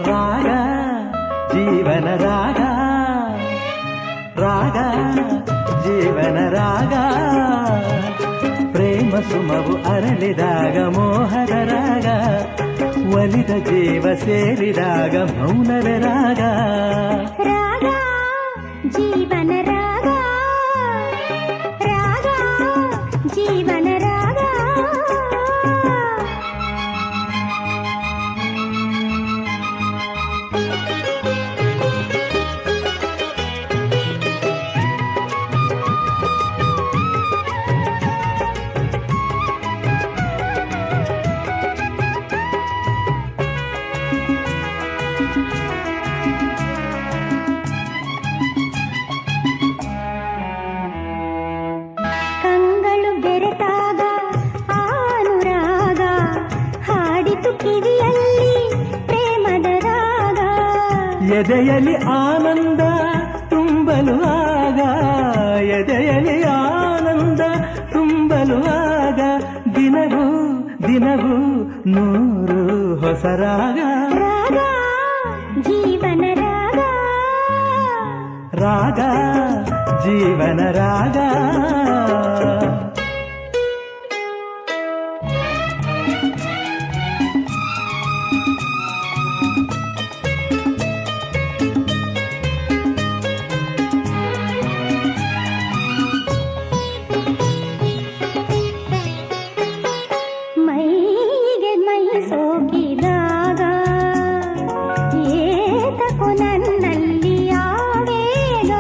ರಾಗ ಜೀವನ ರಾಗ, ರಾಗ ಜೀವನ ರಾಗ, ಪ್ರೇಮ ಸುಮವು ಅರಳಿದಾಗ ಮೋಹದ ರಾಗ, ಒಲಿದ ಜೀವ ಸೇರಿದಾಗ ಮೌನದ ರಾಗ. ರಾಗ ಜೀವನ ರಾಗ, ರಾಗ ಜೀವನ ರಾಗ. ಕಂಗಳು ಬೆರೆತಾಗ ಆನುರಾಗ, ಹಾಡಿತು ಕಿವಿಯಲ್ಲಿ ಪ್ರೇಮದ ರಾಗ. ಎದೆಯಲ್ಲಿ ಆನಂದ ತುಂಬಲು ಆಗ, ಎದೆಯಲ್ಲಿ ಆನಂದ ತುಂಬಲು ಆಗ, ದಿನವೂ ದಿನವೂ ನೂರು ಹೊಸ ರಾಗ. ರಾಗ ಜೀವನ ರಾಗ, ರಾಗ ಜೀವನ ರಾಗ. ಮೈಗೆ ಮೈ ಸೋಕಿದಾಗ ಏತಕೋ ನನ್ನಲ್ಲಿ ಆವೇಗ.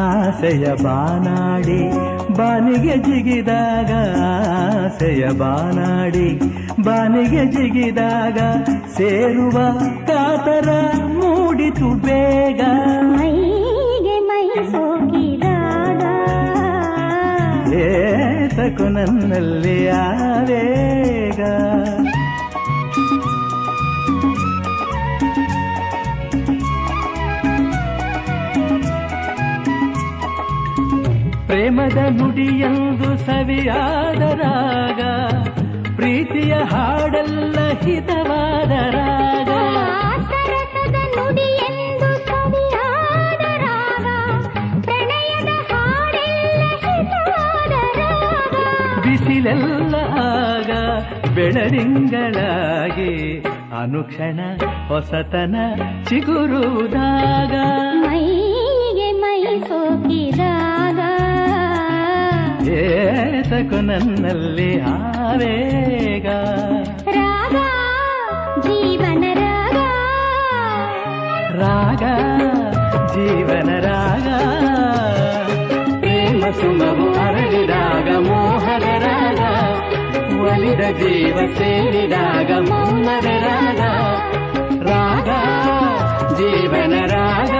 ಆಸೆಯ ಬಾನಾಡಿ ಬಾನಿಗೆ ಜಿಗಿದಾಗ, ಆಸೆಯ ಬಾನಾಡಿ ಬಾನಿಗೆ ಜಿಗಿದಾಗ, ಸೇರುವ ಕಾತರ ಮೂಡಿತು ಬೇಗ. ಮೈಗೆ ಮೈ ಸೋಕಿದಾಗ ಏತಕು ನನ್ನಲ್ಲಿ ಆವೇಗ. ಪ್ರೇಮದ ನುಡಿಯೊಂದು ಸವಿಯಾದ ರಾಗ, ಪ್ರೀತಿಯ ಹಾಡೆಲ್ಲ ಹಿತವಾದ ರಾಗ. ಸರಸದ ನುಡಿಯೆಂದು ಸವಿಯಾದ ರಾಗ, ಪ್ರಣಯದ ಹಾಡೆಲ್ಲ ಹಿತವಾದ ರಾಗ. ಬಿಸಿಲೆಲ್ಲ ಆಗ ಬೆಳದಿಂಗಳಾಗಿ, ಅನುಕ್ಷಣ ಹೊಸತನ ಚಿಗುರುವುದಾಗ. ಮೈಗೆ ಮೈ ಸೋಕಿದಾಗ ಏತಕು ನನ್ನಲ್ಲಿ ಆವೇಗ. ರಾಗ ಜೀವನ ರಾಗ, ರಾಗ ಜೀವನ ರಾಗ, ಪ್ರೇಮ ಸುಮವು ಅರಳಿದಾಗ ಮೋಹದ ರಾಗ, ಒಲಿದ ಜೀವ ಸೇರಿದಾಗ ಮೌನದ ರಾಗ. ರಾಗ ಜೀವನ ರಾಗ.